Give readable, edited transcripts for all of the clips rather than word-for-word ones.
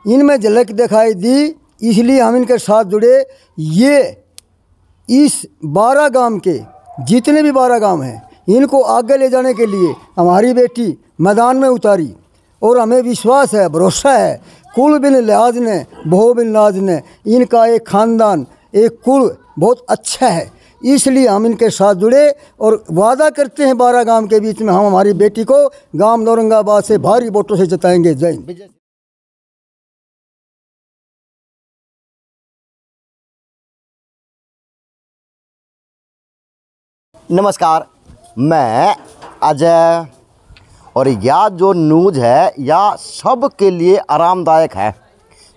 इनमें झलक दिखाई दी, इसलिए हम इनके साथ जुड़े। ये इस 12 गांव के जितने भी 12 गांव हैं, इनको आगे ले जाने के लिए हमारी बेटी मैदान में उतारी। और हमें विश्वास है, भरोसा है, कुल बिन लिहाज ने बहु बिन नाज ने, इनका एक ख़ानदान, एक कुल बहुत अच्छा है। इसलिए हम इनके साथ जुड़े और वादा करते हैं 12 गांव के बीच में हम हमारी बेटी को गांव नौरंगाबाद से भारी वोटों से जिताएंगे। जय हिंद। नमस्कार, मैं अजय। और यह जो न्यूज़ है यह सब के लिए आरामदायक है,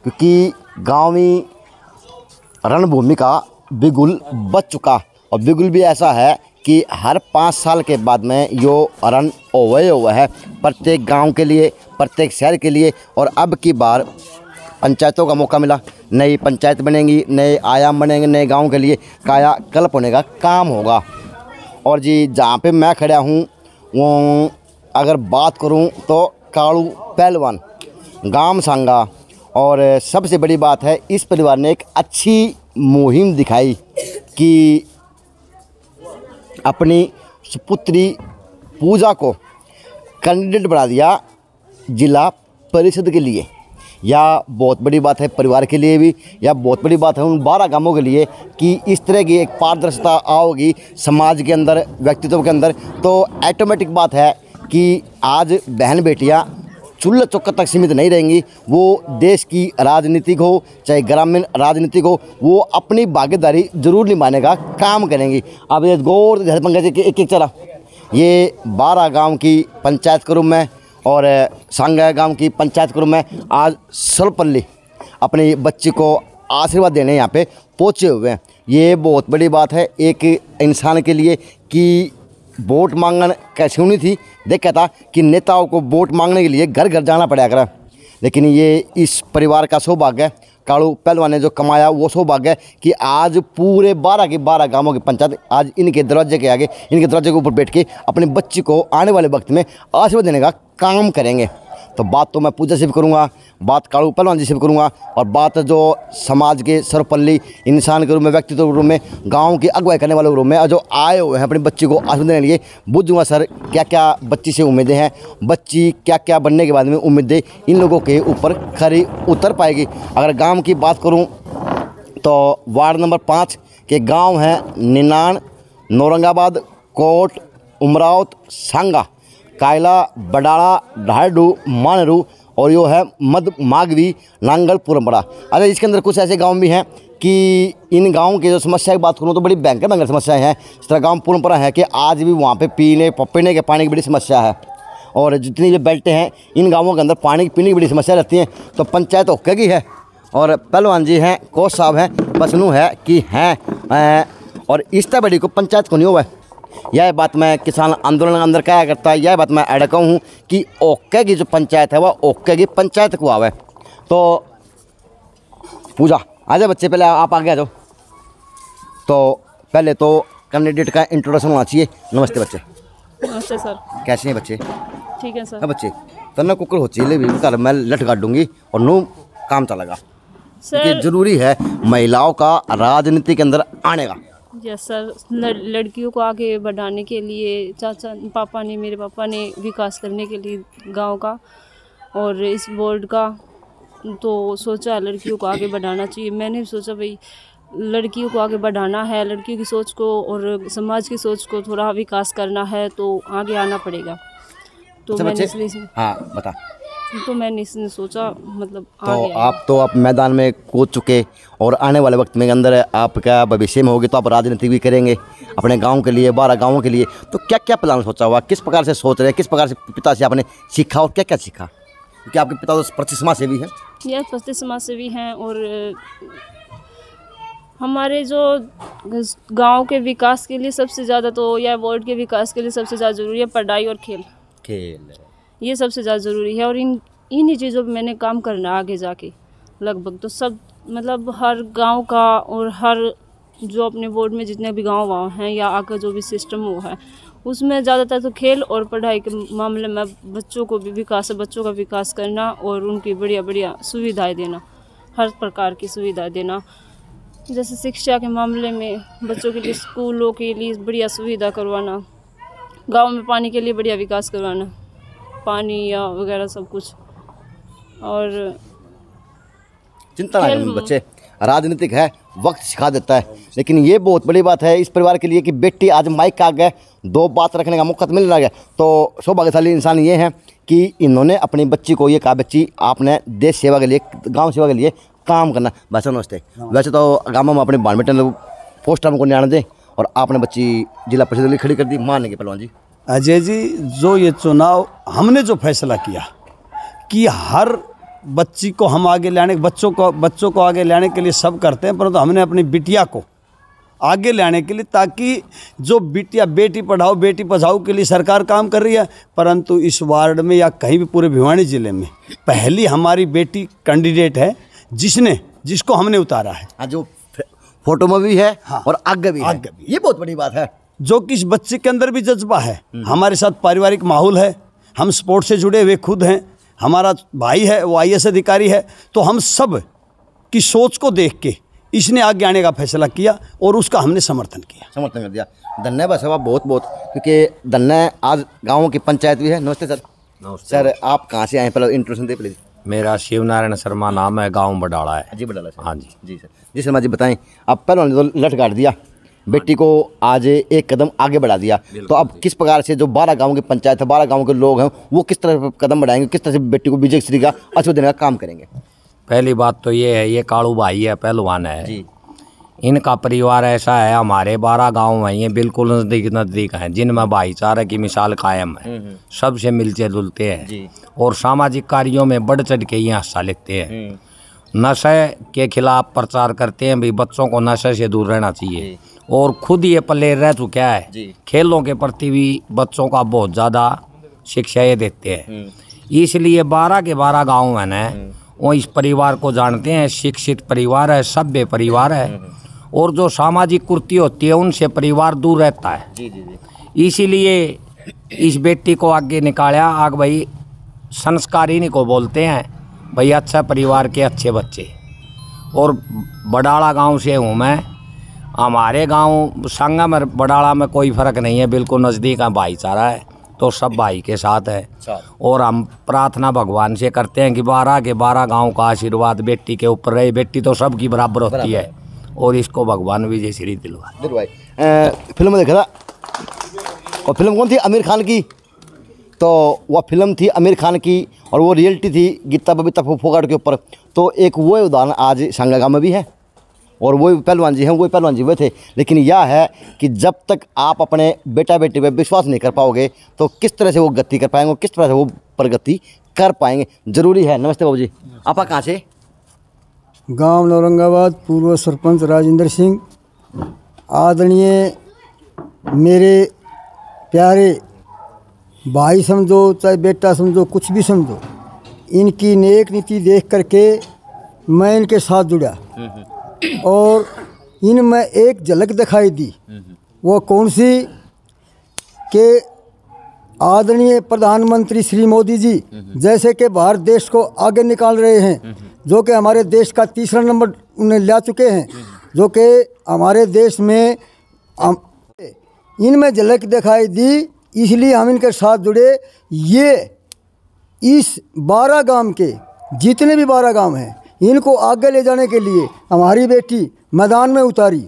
क्योंकि गाँवी रणभूमि का बिगुल बच चुका। और बिगुल भी ऐसा है कि हर 5 साल के बाद में यो रण ओवे हुआ है प्रत्येक गांव के लिए, प्रत्येक शहर के लिए। और अब की बार पंचायतों का मौका मिला, नई पंचायत बनेंगी, नए आयाम बनेंगे, नए गांव के लिए कायाकल्प होने का काम होगा। और जी जहाँ पे मैं खड़ा हूँ वो अगर बात करूँ तो कालू पहलवान गांव सांगा। और सबसे बड़ी बात है, इस परिवार ने एक अच्छी मुहिम दिखाई कि अपनी सुपुत्री पूजा को कैंडिडेट बना दिया जिला परिषद के लिए। यह बहुत बड़ी बात है परिवार के लिए भी, यह बहुत बड़ी बात है उन 12 गांवों के लिए कि इस तरह की एक पारदर्शिता आओगी समाज के अंदर, व्यक्तित्व के अंदर। तो ऑटोमेटिक बात है कि आज बहन बेटियां चूल्हा चौका तक सीमित नहीं रहेंगी। वो देश की राजनीतिक हो चाहे ग्रामीण राजनीतिक हो, वो अपनी भागीदारी जरूर निभाने का काम करेंगी। अब ये गौर पंकज के एक चला, ये 12 गांव की पंचायत करूँ मैं और सांगा गांव की पंचायत करूँ मैं, आज सरपल्ली अपने बच्चे को आशीर्वाद देने यहाँ पे पहुँचे हुए हैं। ये बहुत बड़ी बात है एक इंसान के लिए कि वोट मांगन कैसे होनी थी। देखा था कि नेताओं को वोट मांगने के लिए घर घर जाना पड़ा करा, लेकिन ये इस परिवार का सौभाग्य है, कालू पहलवान ने जो कमाया वो सौभाग्य है कि आज पूरे 12 के 12 गांवों की पंचायत आज इनके दरवाजे के आगे, इनके दरवाजे के ऊपर बैठ के अपने बच्ची को आने वाले वक्त में आशीर्वाद देने का काम करेंगे। तो बात तो मैं पूजा से भी करूँगा, बात कालू पहलवान जी से भी करूँगा, और बात जो समाज के सर्वपल्ली इंसान के रूप में, व्यक्तित्व के रूप में, गांव की अगुवाई करने वाले रूप में जो आए हुए हैं अपनी बच्ची को आशीर्वाद देने के लिए, बुझूँगा सर क्या क्या बच्ची से उम्मीदें हैं, बच्ची क्या क्या बनने के बाद में उम्मीदें इन लोगों के ऊपर खरी उतर पाएगी। अगर गाँव की बात करूँ तो वार्ड नंबर 5 के गाँव हैं निनान, नौरंगाबाद, कोट, उमरावत, सांगा, कायला, बडाड़ा, ढाडू, मानरू और यो है मध मागवी, नांगल, पुरमपड़ा। अच्छा, इसके अंदर कुछ ऐसे गांव भी हैं कि इन गाँव की जो समस्या की बात करूँ तो बड़ी भयंकर समस्याएं हैं। इस तरह गाँव पुरमपड़ा है कि आज भी वहाँ पे पीने के पानी की बड़ी समस्या है। और जितनी जो बेल्टें हैं इन गाँवों के अंदर पानी की पीने की बड़ी समस्या रहती है। तो पंचायत ओके की है और पहलवान जी हैं, कोच साहब हैं, बसनू है कि हैं। और इस तरह बड़ी को पंचायत को नहीं हुआ है। यह बात मैं किसान आंदोलन के अंदर क्या करता है, यह बात मैं अड़का हूँ कि ओके की जो पंचायत है वह ओके की पंचायत को आवे। तो पूजा आ जाए बच्चे, पहले आप आगे आ जाओ। तो पहले तो कैंडिडेट का इंट्रोडक्शन होना चाहिए। नमस्ते बच्चे। नमस्ते सर। कैसे हैं बच्चे? ठीक है सर। बच्चे तन्ना कुकर हो चाहिए भी घर मैं लट काट दूंगी और नू काम चलेगा सर। जरूरी है महिलाओं का राजनीति के अंदर आने का। यस सर, लड़कियों को आगे बढ़ाने के लिए मेरे पापा ने विकास करने के लिए गांव का और इस बोर्ड का तो सोचा लड़कियों को आगे बढ़ाना चाहिए। मैंने भी सोचा भाई लड़कियों को आगे बढ़ाना है, लड़कियों की सोच को और समाज की सोच को थोड़ा विकास करना है तो आगे आना पड़ेगा। तो अच्छा मैंने इसलिए हाँ बता। तो मैंने इसने सोचा मतलब तो आप तो आप मैदान में कूद चुके और आने वाले वक्त में अंदर आपका भविष्य में होगी तो आप राजनीति भी करेंगे अपने गांव के लिए, 12 गांवों के लिए। तो क्या क्या प्लान सोचा हुआ, किस प्रकार से सोच रहे हैं, किस प्रकार से पिता से आपने सीखा और क्या क्या सीखा? क्योंकि आपके पिता तो प्रतिष्ठित समाज सेवी हैं। यह प्रतिष्ठित समाज सेवी हैं और हमारे जो गांव के विकास के लिए सबसे ज़्यादा तो या वार्ड के विकास के लिए सबसे ज़्यादा ज़रूरी है पढ़ाई और खेल। ये सबसे ज़्यादा ज़रूरी है और इन्हीं चीज़ों पे मैंने काम करना आगे जाके लगभग तो सब मतलब हर गांव का और हर जो अपने वार्ड में जितने भी गांव हैं या आगे जो भी सिस्टम वो है उसमें ज़्यादातर तो खेल और पढ़ाई के मामले में बच्चों को भी बच्चों का विकास करना और उनकी बढ़िया बढ़िया सुविधाएं देना, हर प्रकार की सुविधाएं देना। जैसे शिक्षा के मामले में बच्चों के लिए स्कूलों के लिए बढ़िया सुविधा करवाना, गांव में पानी के लिए बढ़िया विकास करवाना, पानी या वगैरह सब कुछ। और चिंता ना करें बच्चे, राजनीतिक है, वक्त सिखा देता है, लेकिन ये बहुत बड़ी बात है इस परिवार के लिए कि बेटी आज माइक का आगे दो बात रखने का मौका मिल रहा है। तो सौभाग्यशाली इंसान ये है कि इन्होंने अपनी बच्ची को ये कहा, बच्ची आपने देश सेवा के लिए, गांव सेवा के लिए काम करना। वैसे नमस्ते, वैसे तो गाँव में अपने बैडमिंटन पोस्टर को नहीं आने दें और आपने बच्ची जिला परिषद के लिए खड़ी कर दी, मानने के पहलवान जी। अजय जी, जो ये चुनाव हमने जो फैसला किया कि हर बच्ची को हम आगे लाने, बच्चों को आगे लाने के लिए सब करते हैं, परंतु हमने अपनी बिटिया को आगे लाने के लिए, ताकि जो बिटिया बेटी पढ़ाओ बेटी बचाओ के लिए सरकार काम कर रही है, परंतु इस वार्ड में या कहीं भी पूरे भिवानी जिले में पहली हमारी बेटी कैंडिडेट है जिसको हमने उतारा है। हाँ, जो फोटो में भी है। हाँ, और आगे भी है। ये बहुत बड़ी बात है, जो कि इस बच्चे के अंदर भी जज्बा है। हमारे साथ पारिवारिक माहौल है, हम स्पोर्ट्स से जुड़े हुए खुद हैं, हमारा भाई है वो IAS अधिकारी है, तो हम सब की सोच को देख के इसने आगे आने का फैसला किया और उसका हमने समर्थन कर दिया। धन्यवाद साहब, बहुत बहुत, क्योंकि धन्य आज गाँव की पंचायत भी है। नमस्ते सर। नमस्ते सर, आप कहाँ से आए, पहले इंट्रोडक्शन दे प्लीज। मेरा शिव नारायण शर्मा नाम है, गांव बडाला है। जी बडाला से। हाँ जी। जी सर। जी शर्मा जी बताएं, आप पहले तो लठ काट दिया, बेटी को आज एक कदम आगे बढ़ा दिया, तो अब किस प्रकार से जो 12 गांव की पंचायत है, 12 गांव के लोग हैं, वो किस तरह कदम बढ़ाएंगे, किस तरह से बेटी को विजय श्री का आशीर्वाद देने का काम करेंगे? पहली बात तो ये है, ये कालू भाई है, पहलवान है जी। इनका परिवार ऐसा है, हमारे 12 गांव हैं, ये बिल्कुल नज़दीक हैं, जिनमें भाईचारे की मिसाल कायम है, सबसे मिलते जुलते हैं और सामाजिक कार्यों में बढ़ चढ़ के ये हिस्सा लेते हैं। नशे के खिलाफ प्रचार करते हैं, भाई बच्चों को नशे से दूर रहना चाहिए, और खुद ये पल्ले रह चुका है, खेलों के प्रति भी बच्चों का बहुत ज़्यादा शिक्षा ये देते हैं। इसलिए 12 के 12 गाँव हैं ना, वो इस परिवार को जानते हैं, शिक्षित परिवार है, सभ्य परिवार है, और जो सामाजिक कुर्ती होती है उनसे परिवार दूर रहता है। इसीलिए इस बेटी को आगे निकाला। आग भाई संस्कार इन्हीं को बोलते हैं, भाई अच्छा परिवार के अच्छे बच्चे। और बडाला गांव से हूँ मैं, हमारे गांव संगम और बडाला में कोई फ़र्क नहीं है, बिल्कुल नज़दीक है, भाईचारा है, तो सब भाई के साथ है। और हम प्रार्थना भगवान से करते हैं कि 12 के 12 गाँव का आशीर्वाद बेटी के ऊपर रहे। बेटी तो सबकी बराबर होती है और इसको भगवान विजय श्री दिलवाए। फिल्म देखा था, और फिल्म कौन थी? आमिर खान की। तो वह फिल्म थी आमिर खान की और वो रियलिटी थी गीता बबीता फोगाट के ऊपर। तो एक वो उदाहरण आज संगा में भी है, और वो पहलवान जी हैं, वो पहलवान जी हुए थे। लेकिन यह है कि जब तक आप अपने बेटा बेटी पर विश्वास नहीं कर पाओगे तो किस तरह से वो गति कर पाएंगे, किस तरह से वो प्रगति कर पाएंगे, ज़रूरी है। नमस्ते बाबू जी, आप कहाँ से? गांव नौरंगाबाद, पूर्व सरपंच राजेंद्र सिंह। आदरणीय मेरे प्यारे भाई समझो चाहे बेटा समझो, कुछ भी समझो, इनकी नेक नीति देख करके मैं इनके साथ जुड़ा और इनमें एक झलक दिखाई दी। वो कौन सी? कि आदरणीय प्रधानमंत्री श्री मोदी जी जैसे कि भारत देश को आगे निकाल रहे हैं, जो कि हमारे देश का 3रा नंबर उन्हें ला चुके हैं, जो कि हमारे देश में इनमें झलक दिखाई दी, इसलिए हम इनके साथ जुड़े। ये इस 12 गांव के जितने भी 12 गांव हैं, इनको आगे ले जाने के लिए हमारी बेटी मैदान में उतारी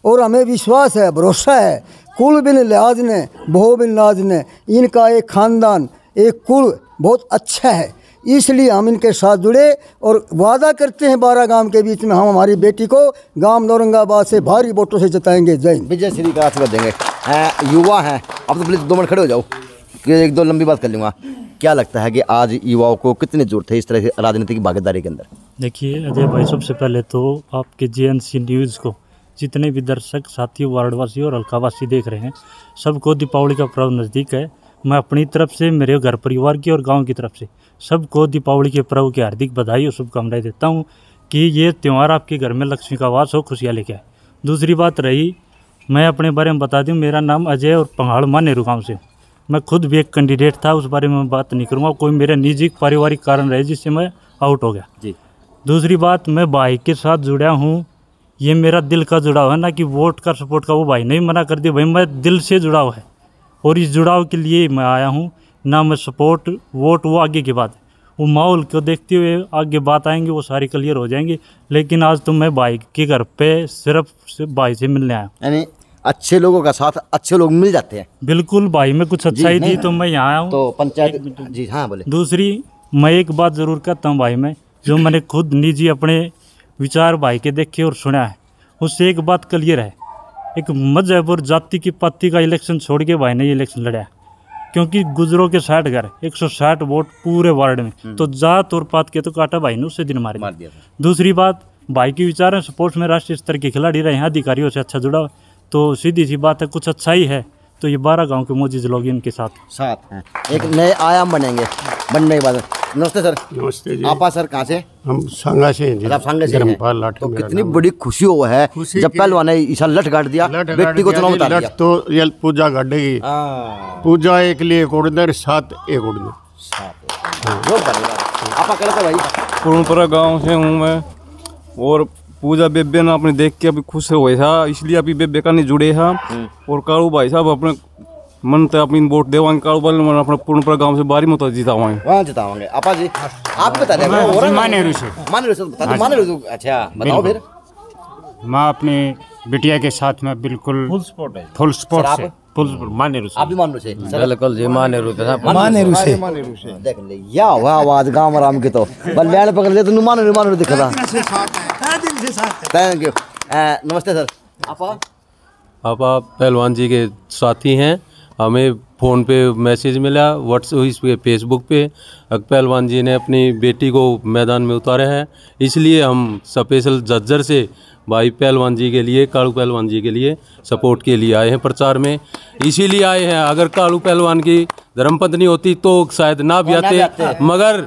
और हमें विश्वास है, भरोसा है, कुल बिन लिहाज ने बहु बिन नाज ने, इनका एक ख़ानदान एक कुल बहुत अच्छा है, इसलिए हम इनके साथ जुड़े और वादा करते हैं 12 गांव के बीच में हम हमारी बेटी को गांव नौरंगाबाद से भारी वोटों से जिताएंगे। जय हिंद। विजय श्री का आशीर्वाद देंगे। युवा हैं, अब तो प्लीज़ 2 मिनट खड़े हो जाओ, एक दो लंबी बात कर लूँगा। क्या लगता है कि आज युवाओं को कितनी जरूरत है इस तरह की राजनीति की भागीदारी के अंदर? देखिए अजय भाई, सबसे पहले तो आपके JNC न्यूज़ को जितने भी दर्शक साथी, वार्डवासी और हल्कावासी देख रहे हैं, सबको दीपावली का पर्व नज़दीक है। मैं अपनी तरफ से, मेरे घर परिवार की और गांव की तरफ से सबको दीपावली के पर्व की हार्दिक बधाई और शुभकामनाएं देता हूं कि ये त्यौहार आपके घर में लक्ष्मी का वास हो, खुशियाँ लेके आए। दूसरी बात रही मैं अपने बारे में बता दूं, मेरा नाम अजय और पंगाड़ मानेरू गाँव से। मैं खुद भी एक कैंडिडेट था, उस बारे में मैं बात नहीं करूँगा। कोई मेरे निजी पारिवारिक कारण रहे जिससे मैं आउट हो गया जी। दूसरी बात, मैं भाई के साथ जुड़ा हूँ, ये मेरा दिल का जुड़ाव है, ना कि वोट का सपोर्ट का। वो भाई नहीं मना कर दिया, भाई मैं दिल से जुड़ाव है और इस जुड़ाव के लिए मैं आया हूँ। ना मैं सपोर्ट वोट वो आगे की बात है, वो माहौल को देखते हुए आगे बात आएंगे, वो सारी क्लियर हो जाएंगी। लेकिन आज तो मैं भाई के घर पे सिर्फ भाई से मिलने आया। यानी अच्छे लोगों का साथ अच्छे लोग मिल जाते हैं। बिल्कुल, भाई में कुछ अच्छाई थी तो मैं यहाँ आया हूँ। तो पंचायत जी हाँ बोले। दूसरी, मैं एक बात ज़रूर कहता हूँ भाई में, जो मैंने खुद निजी अपने विचार भाई के देखे और सुना है, उससे एक बात क्लियर है, एक मजहब और जाति की पाति का इलेक्शन छोड़ के भाई ने ये इलेक्शन लड़ा है। क्योंकि गुजरों के 60 घर, 160 वोट पूरे वार्ड में, तो जात और पात के तो काटा भाई ने उससे दिन मार दिया। दूसरी बात, भाई के विचार हैं, स्पोर्ट्स में राष्ट्रीय स्तर के खिलाड़ी रहे हैं, अधिकारियों से अच्छा जुड़ा, तो सीधी सी बात है कुछ अच्छा ही है। तो ये 12 गांव के मौजूद लोग इनके साथ हैं, एक नए आयाम बनेंगे बनने के बाद। नमस्ते सर। नमस्ते जी। आपा सर कहाँ से? हम सांगा से हैं जी। आप सांगा से हैं। धर्मपाल लाठी तो मेरा कितनी नाम बड़ी खुशी हो है जब पहलवान ने ईसा लठ गाड़ दिया, बेटी को चुनाव बता लठ दिया। तो ये पूजा गढ़ेगी। पूजा एक लिए एक उड़ने, साथ एक उड़ने। आपा कहते भाई पूर्णपुरा गांव से हूँ मैं, और पूजा बेबे ने अपने देख के अभी खुश हुए था, इसलिए अभी बेबे का नहीं जुड़े हैं। और कालू भाई साहब अपने मन तो अपनी वोट देवाएंगे, कालू भाई ने अपना पूर्णपुरा गांव से बारी मत जितावाएंगे। वहाँ जितावाएंगे। आपा जी आप बता दें। मानेरू से। मानेरू से बता दो। मानेरू। अच्छा बताओ फिर। मैं अपनी बिटिया के साथ में बिल्कुल फुल सपोर्ट है। फुल सपोर्ट से फुल मानेरू से। आप भी मानेरू से? बिल्कुल जी, मानेरू मानेरू से। देख ले या वाह आवाज गांव राम की तो बल्लेण पकड़ ले तो मानेरू दिखा था। Thank you. नमस्ते सर। आप पहलवान जी के साथी हैं। हमें फ़ोन पे मैसेज मिला, व्हाट्सएप इस पे फेसबुक पे, पहलवान जी ने अपनी बेटी को मैदान में उतारा है, इसलिए हम स्पेशल झज्जर से भाई पहलवान जी के लिए, कालू पहलवान जी के लिए सपोर्ट के लिए आए हैं प्रचार में। इसीलिए आए हैं, अगर कालू पहलवान की धर्मपत्नी होती तो शायद ना भी आते, मगर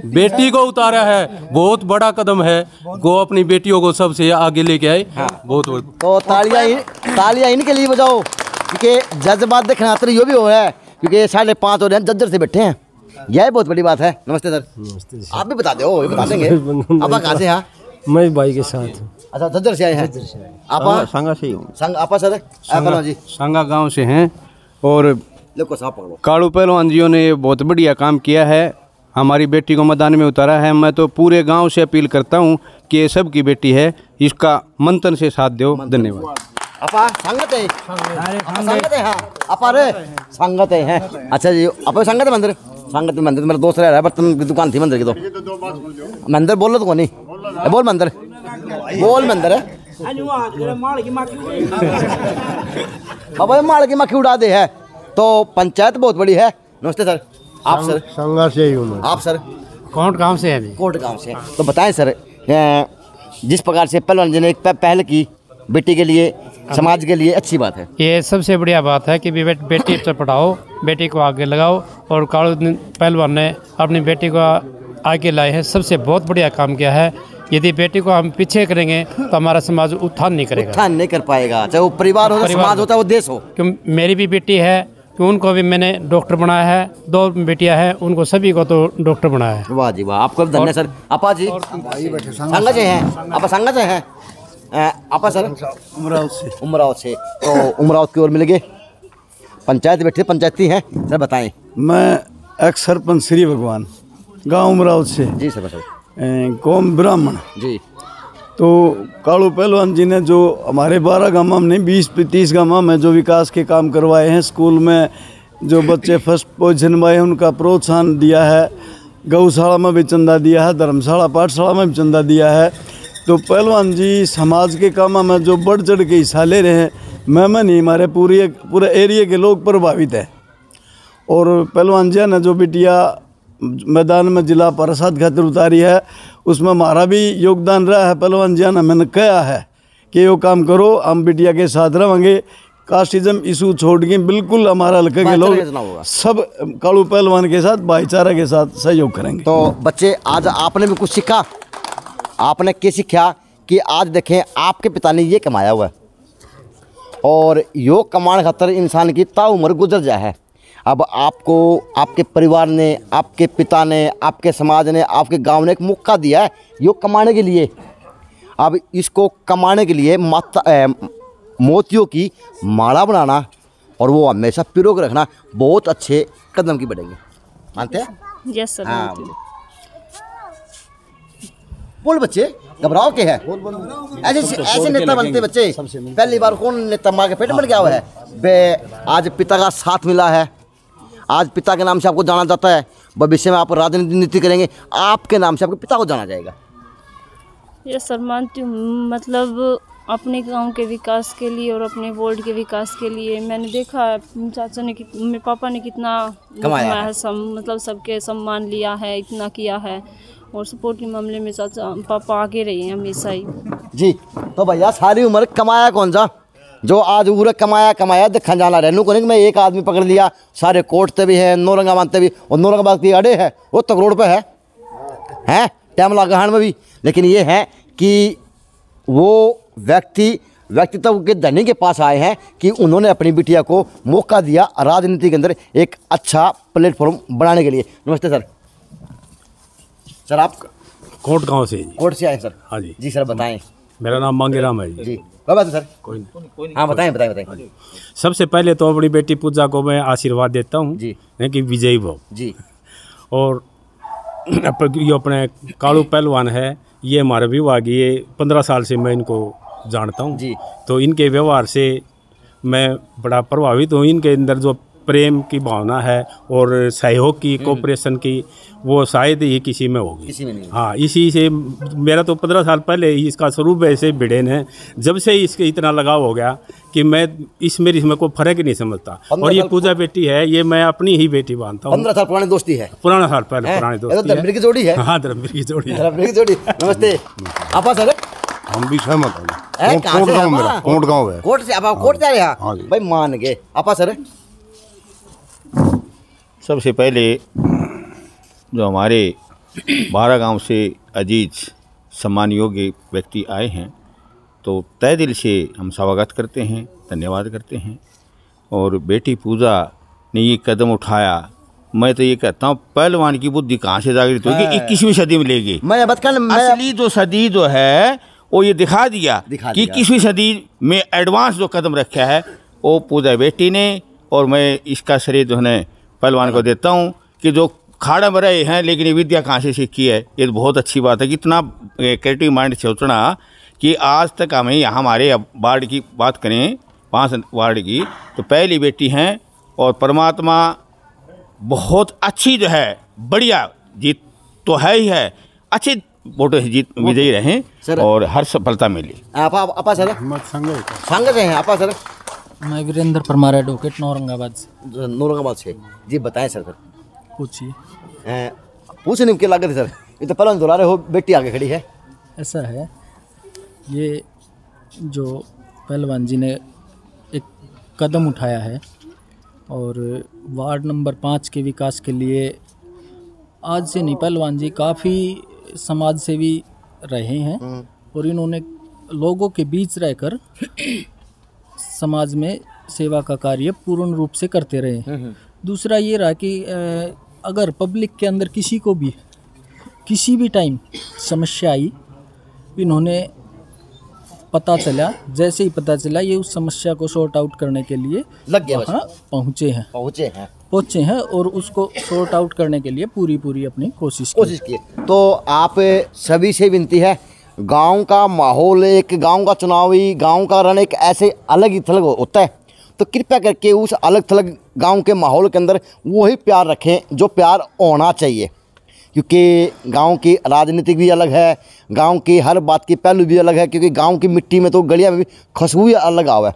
बेटी को उतारा है, बहुत बड़ा कदम है। वो अपनी बेटियों को सबसे आगे लेके आए। बहुत तो तालियां इनके लिए बजाओ, क्योंकि जज्बात देखना तो यो भी हो है, क्योंकि 5:30 हो रहे हैं, जज्जर से बैठे हैं, यह बहुत बड़ी बात है। नमस्ते सर। नमस्ते। आप भी बता दो, बता देंगे। आप कहाँ से हैं? मैं भाई के साथ। अच्छा, जज्जर से आए हैं। आप सांगा से ही हूँ। आपा सर जी सांगा गांव से हैं, और कालू पहलवान जियों ने बहुत बढ़िया काम किया है, हमारी बेटी को मैदान में उतारा है। मैं तो पूरे गांव से अपील करता हूं कि ये सब की बेटी है, इसका मंथन से साथ दो। धन्यवाद। आपा संगत है? संगत है। हाँ आपा रे संगत है। अच्छा जी, आप संगत है मंदिर? संगत में मंदिर मेरा दोस्त रह रहा है, बर्तन की दुकान थी मंदिर की। तो मंदिर बोल लो तो नहीं बोल मंदिर, बोल मंदिर है। अब माल की मक्खी उड़ा दे है। तो पंचायत बहुत बड़ी है। नमस्ते सर। आप सर? सांगा से ही हूँ। आप सर? कोट गांव से है। कोट गांव से। तो बताएं सर, जिस प्रकार से पहलवान जी ने एक पहल की बेटी के लिए, समाज के लिए, अच्छी बात है। ये सबसे बढ़िया बात है कि बेटी से पढ़ाओ, बेटी को आगे लगाओ, और कालू पहलवान ने अपनी बेटी को आगे लाए हैं, सबसे बहुत बढ़िया काम किया है। यदि बेटी को हम पीछे करेंगे तो हमारा समाज उत्थान नहीं करेगा, उत्थान नहीं कर पाएगा, चाहे वो परिवार हो, समाज होता है, वो देश हो। क्यों मेरी भी बेटी है कि उनको भी मैंने डॉक्टर बनाया है, 2 बेटियां हैं, उनको सभी को तो डॉक्टर बनाया है। वाह जी वाह, आपको धन्यवाद सर। आपा जी संगत से हैं? आपा संगत से हैं? आपा सर? उमरावत से। तो उमरावत की ओर मिल गए, पंचायत बैठे, पंचायती हैं सर, बताएं। मैं एक्स सरपंच श्री भगवान, गाँव उमरावत से जी सर। बताओ। कौम ब्राह्मण जी। तो कालू पहलवान जी ने जो हमारे 12 गाँव में नहीं 20-30 गाँव में जो विकास के काम करवाए हैं, स्कूल में जो बच्चे फर्स्ट पोजीशन में हैं उनका प्रोत्साहन दिया है, गौशाला में भी चंदा दिया है, धर्मशाला पाठशाला में भी चंदा दिया है। तो पहलवान जी समाज के कामों में जो बढ़ चढ़ के हिस्सा ले रहे हैं, मैं नहीं, हमारे पूरे एरिया के लोग प्रभावित हैं। और पहलवान जी ने जो बिटिया मैदान में जिला परिषद खातिर उतारी है, उसमें हमारा भी योगदान रहा है। पहलवान जी ने मैंने कहा है कि वो काम करो, हम बिटिया के साथ रहेंगे, कास्टिज्म इशू छोड़ के बिल्कुल हमारा हल्के के लोग सब कालू पहलवान के साथ भाईचारा के साथ सहयोग करेंगे। तो बच्चे आज आपने भी कुछ सीखा, आपने क्या सीखा कि आज देखें आपके पिता ने ये कमाया हुआ है, और यो कमाने खातर इंसान की ताउम्र गुजर जाए है। अब आपको आपके परिवार ने, आपके पिता ने, आपके समाज ने, आपके गांव ने एक मौका दिया है यो कमाने के लिए। अब इसको कमाने के लिए मोतियों की माला बनाना और वो हमेशा पिरो के रखना बहुत अच्छे कदम की बढ़ेंगे। मानते हैं? Yes sir. हाँ बोल बच्चे, घबराओ के है? ऐसे नेता बनते बच्चे। पहली बार कौन नेता माँ के पेट में गया हुआ है बे? आज पिता का साथ मिला है, आज पिता के नाम से आपको जाना जाता है। भविष्य में आप राजनीति करेंगे, आपके नाम से आपके पिता को जाना जाएगा। यस सर, मानती हूँ। मतलब अपने गांव के विकास के लिए और अपने वार्ड के विकास के लिए मैंने देखा है चाचा ने, मेरे पापा ने कितना कमाया है। मतलब सबके सम्मान लिया है, इतना किया है। और सपोर्ट के मामले में चाचा पापा आगे रहे हैं हमेशा ही जी। तो भैया सारी उम्र कमाया कौन सा? जो आज पूरा कमाया देखा जाना रहनू को नहीं। मैं एक आदमी पकड़ लिया, सारे कोटते भी हैं, नौरंगा बांधते भी, और नौरंगाबाद की अड़े है वो तक रोड पे है टाइम लगा हाण में भी। लेकिन ये है कि वो व्यक्तित्व के धनी के पास आए हैं कि उन्होंने अपनी बिटिया को मौका दिया राजनीति के अंदर एक अच्छा प्लेटफॉर्म बनाने के लिए। नमस्ते सर। सर आप कोट गांव से? कोट से आए सर? हाँ जी। जी सर बताएं। मेरा नाम मांगेराम है जी। क्या बात है सर? कोई नहीं। हाँ बताएं। सबसे पहले तो अपनी बेटी पूजा को मैं आशीर्वाद देता हूँ जी कि विजयी भव जी। और ये अपने कालू पहलवान है, ये हमारे विभाग, ये 15 साल से मैं इनको जानता हूँ जी। तो इनके व्यवहार से मैं बड़ा प्रभावित हूँ। इनके अंदर जो प्रेम की भावना है और सहयोग की, कोऑपरेशन की, वो शायद ही किसी में होगी, किसी में नहीं। हाँ, इसी से मेरा तो 15 साल पहले ही इसका स्वरूप ऐसे भिड़ेन है। जब से इसके इतना लगाव हो गया कि मैं इसमें कोई फर्क ही नहीं समझता। और ये पूजा बेटी है, ये मैं अपनी ही बेटी मानता हूँ। 15 साल पुरानी दोस्ती है। पुराना साल पहले पुरानी दोस्ती है। धर्मवीर की जोड़ी है। हाँ, धर्मवीर की जोड़ी है। नमस्ते आपा सर। हम भी सहमत हैं। कोट गाँव है। कोट से आप कोट जा रहे हैं भाई? मान गए आपा सर। सबसे पहले जो हमारे 12 गांव से अजीज सम्मान योग्य व्यक्ति आए हैं, तो तहे दिल से हम स्वागत करते हैं, धन्यवाद करते हैं। और बेटी पूजा ने ये कदम उठाया, मैं तो ये कहता हूँ पहलवान की बुद्धि कहाँ से जागृत होगी? 21वीं सदी में लेगी। असली जो सदी जो है वो ये दिखा दिया कि 21वीं सदी में एडवांस जो कदम रखा है वो पूजा बेटी ने। और मैं इसका श्रेय जो है पहलवान को देता हूँ कि जो खाड़ा में रहे हैं लेकिन ये विद्या कहाँ से सीखी है, ये तो बहुत अच्छी बात है। कि इतना क्रिएटिव माइंड सोचना कि आज तक हमें यहाँ हमारे वार्ड की बात करें, 5 वार्ड की, तो पहली बेटी हैं। और परमात्मा बहुत अच्छी जो है बढ़िया जीत तो है ही है, अच्छी वोटों से जीत विजयी रहें और हर सफलता मिली। आपा सर संगत हैं आपा सर? मैं वीरेंद्र परमार एडवोकेट नौरंगाबाद से जी। बताएं सर। पूछिए। पूछने के लागत है सर? ये तो पहले दोहरा रहे हो, बेटी आगे खड़ी है। ऐसा है, ये जो पहलवान जी ने एक कदम उठाया है और वार्ड नंबर 5 के विकास के लिए आज से नहीं, पहलवान जी काफ़ी समाज सेवी रहे हैं और इन्होंने लोगों के बीच रहकर समाज में सेवा का कार्य पूर्ण रूप से करते रहे। दूसरा ये रहा कि अगर पब्लिक के अंदर किसी को भी किसी भी टाइम समस्या आई, इन्होंने पता चला, जैसे ही पता चला ये उस समस्या को सॉर्ट आउट करने के लिए लग गया, वहाँ पहुँचे हैं और उसको सॉर्ट आउट करने के लिए पूरी अपनी कोशिश की। तो आप सभी से विनती है, गांव का माहौल, एक गांव का चुनावी गांव का रण एक ऐसे अलग ही थलग होता है, तो कृपया करके उस अलग थलग गांव के माहौल के अंदर वही प्यार रखें जो प्यार होना चाहिए। क्योंकि गांव की राजनीति भी अलग है, गांव की हर बात की पहलू भी अलग है, क्योंकि गांव की मिट्टी में तो गलियां में भी खुशबू ही अलग आवा है।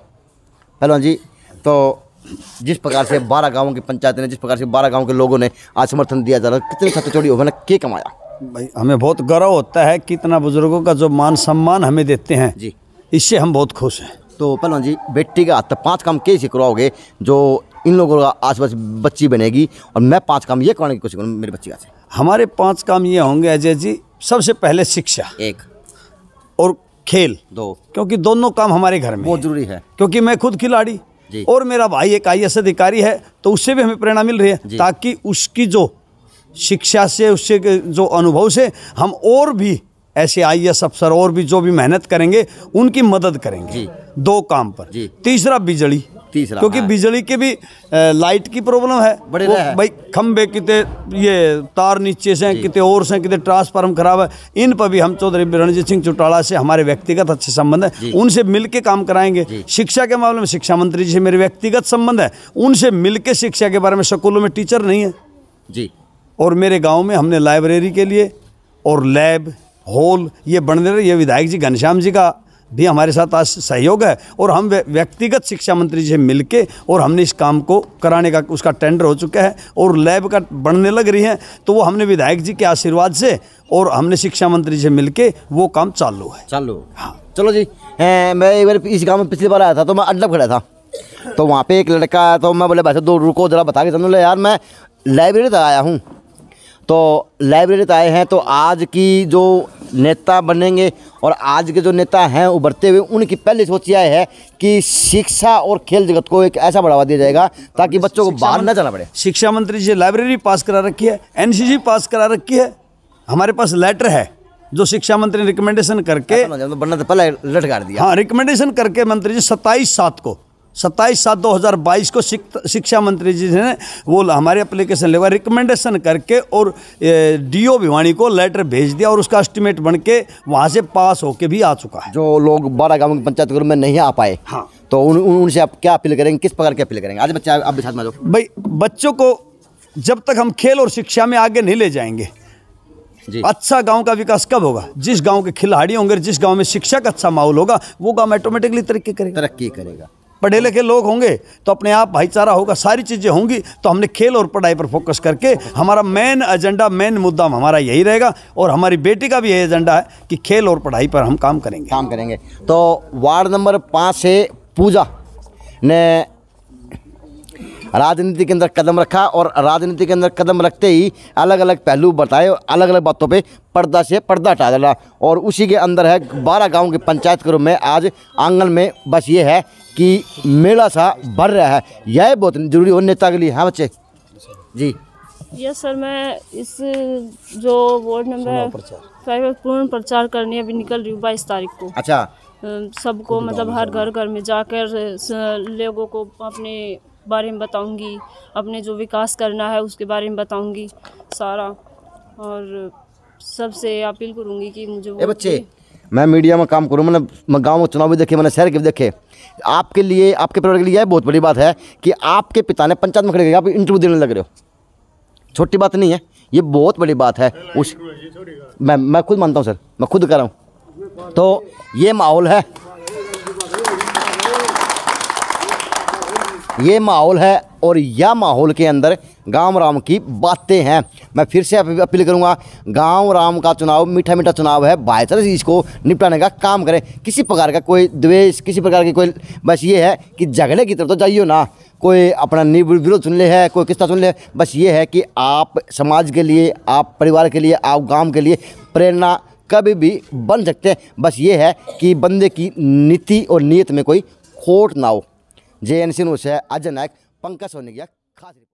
पहलवान जी, तो जिस प्रकार से 12 गाँवों की पंचायत ने, जिस प्रकार से 12 गाँव के लोगों ने आज समर्थन दिया जा रहा है, कितनी छत चौड़ी होने के कमाया? भाई हमें बहुत गर्व होता है कि इतना बुजुर्गों का जो मान सम्मान हमें देते हैं जी, इससे हम बहुत खुश हैं। तो पहलवान जी, बेटी का 5 काम कैसे करवाओगे जो इन लोगों का आसपास बच्ची बनेगी, और मैं 5 काम ये करने की कोशिश करूँ मेरी बच्ची का से? हमारे 5 काम ये होंगे अजय जी। सबसे पहले शिक्षा, एक, और खेल, क्योंकि दोनों काम हमारे घर में बहुत जरूरी है, क्योंकि मैं खुद खिलाड़ी और मेरा भाई एक IAS अधिकारी है, तो उससे भी हमें प्रेरणा मिल रही है, ताकि उसकी जो शिक्षा से, उससे जो अनुभव से हम और भी ऐसे IAS अफसर और भी जो भी मेहनत करेंगे उनकी मदद करेंगे 2 काम पर। तीसरा बिजली, क्योंकि बिजली के भी लाइट की प्रॉब्लम है, भाई खंबे कितने ये तार नीचे से कितने और से कितने ट्रांसफार्म खराब है, इन पर भी हम चौधरी रणजीत सिंह चौटाला से हमारे व्यक्तिगत अच्छे संबंध है, उनसे मिलके काम कराएंगे। शिक्षा के मामले में शिक्षा मंत्री जी से मेरे व्यक्तिगत संबंध है, उनसे मिलके शिक्षा के बारे में, स्कूलों में टीचर नहीं है जी, और मेरे गाँव में हमने लाइब्रेरी के लिए और लैब हॉल ये बनने रहे, ये विधायक जी घनश्याम जी का भी हमारे साथ आज सहयोग है, और हम व्यक्तिगत शिक्षा मंत्री जी से मिलके और हमने इस काम को कराने का, उसका टेंडर हो चुका है और लैब का बनने लग रही है, तो वो हमने विधायक जी के आशीर्वाद से और हमने शिक्षा मंत्री से मिलके वो काम चालू है। हाँ चलो जी। मैं एक बार इस गाँव में पिछली बार आया था, तो मैं अड्डा खड़ा था, तो वहाँ पे एक लड़का आया, तो मैं बोले भाई दो रुको जरा बता के समझ लो यार, मैं लाइब्रेरी तक आया हूँ, तो लाइब्रेरी तक आए हैं, तो आज की जो नेता बनेंगे और आज के जो नेता हैं उभरते हुए, उनकी पहली सोच यह है कि शिक्षा और खेल जगत को एक ऐसा बढ़ावा दिया जाएगा ताकि बच्चों को बाहर न जाना पड़े। शिक्षा मंत्री जी लाइब्रेरी पास करा रखी है, NCC पास करा रखी है, हमारे पास लेटर है जो शिक्षा मंत्री ने रिकमेंडेशन करके, बनना तो पहले लटका दिया, हाँ रिकमेंडेशन करके मंत्री जी 27/7/2022 को शिक्षा मंत्री जी ने वो हमारे एप्लीकेशन लेवा रिकमेंडेशन करके और DO भिवानी को लेटर भेज दिया, और उसका एस्टिमेट बन के वहाँ से पास होके भी आ चुका है। जो लोग 12 गाँव की पंचायत में नहीं आ पाए, हाँ, तो उनसे आप क्या अपील करेंगे, किस प्रकार की अपील करेंगे? आज बच्चे आप भी साथ में आ जाओ। भाई बच्चों को जब तक हम खेल और शिक्षा में आगे नहीं ले जाएंगे, अच्छा गांव का विकास कब होगा? जिस गांव के खिलाड़ी होंगे, जिस गांव में शिक्षा का अच्छा माहौल होगा, वो गांव ऑटोमेटिकली तरक्की करेगा। पढ़े लिखे लोग होंगे तो अपने आप भाईचारा होगा, सारी चीज़ें होंगी। तो हमने खेल और पढ़ाई पर फोकस करके हमारा मेन एजेंडा, मेन मुद्दा हमारा यही रहेगा, और हमारी बेटी का भी यही एजेंडा है कि खेल और पढ़ाई पर हम काम करेंगे। तो वार्ड नंबर 5 से पूजा ने राजनीति के अंदर कदम रखा, और राजनीति के अंदर कदम रखते ही अलग अलग पहलू बताए, अलग अलग बातों पे पर्दा से पर्दा हटा डाला, और उसी के अंदर है 12 गांव के पंचायत घरों में आज आंगन में बस ये है कि मेला सा भर रहा है। यह बहुत जरूरी हो नेता के लिए। हाँ बच्चे जी। यस सर, मैं इस जो वार्ड नंबर 5 पूर्ण प्रचार करने अभी निकल रही हूँ 22 तारीख को। अच्छा। सबको मतलब हर घर में जाकर लोगों को अपने बारे में बताऊंगी, अपने जो विकास करना है उसके बारे में बताऊंगी सारा, और सबसे अपील करूंगी कि मुझे बच्चे, मैं मीडिया में काम करूँ, मैंने गांव में चुनाव भी देखे, मैंने शहर के भी देखे। आपके लिए, आपके परिवार के लिए यह बहुत बड़ी बात है कि आपके पिता ने पंचायत में खड़े करके आप इंटरव्यू देने लग रहे हो। छोटी बात नहीं है, ये बहुत बड़ी बात है। मैं खुद मानता हूँ सर, मैं खुद कर रहा हूँ। तो ये माहौल है, और यह माहौल के अंदर गांव राम की बातें हैं। मैं फिर से अपील करूंगा, गांव राम का चुनाव मीठा मीठा चुनाव है, भाईचारे से इसको निपटाने का काम करें। किसी प्रकार का कोई द्वेष, किसी प्रकार की कोई, बस ये है कि झगड़े की तरफ तो जाइए ना, कोई अपना विरोध सुन ले है, कोई किस्सा सुन ले। बस ये है कि आप समाज के लिए, आप परिवार के लिए, आप गाँव के लिए प्रेरणा कभी भी बन सकते हैं। बस ये है कि बंदे की नीति और नीयत में कोई खोट ना हो। JNC न्यूज़ से अजय नायक, पंकज सोनेगिया, खास।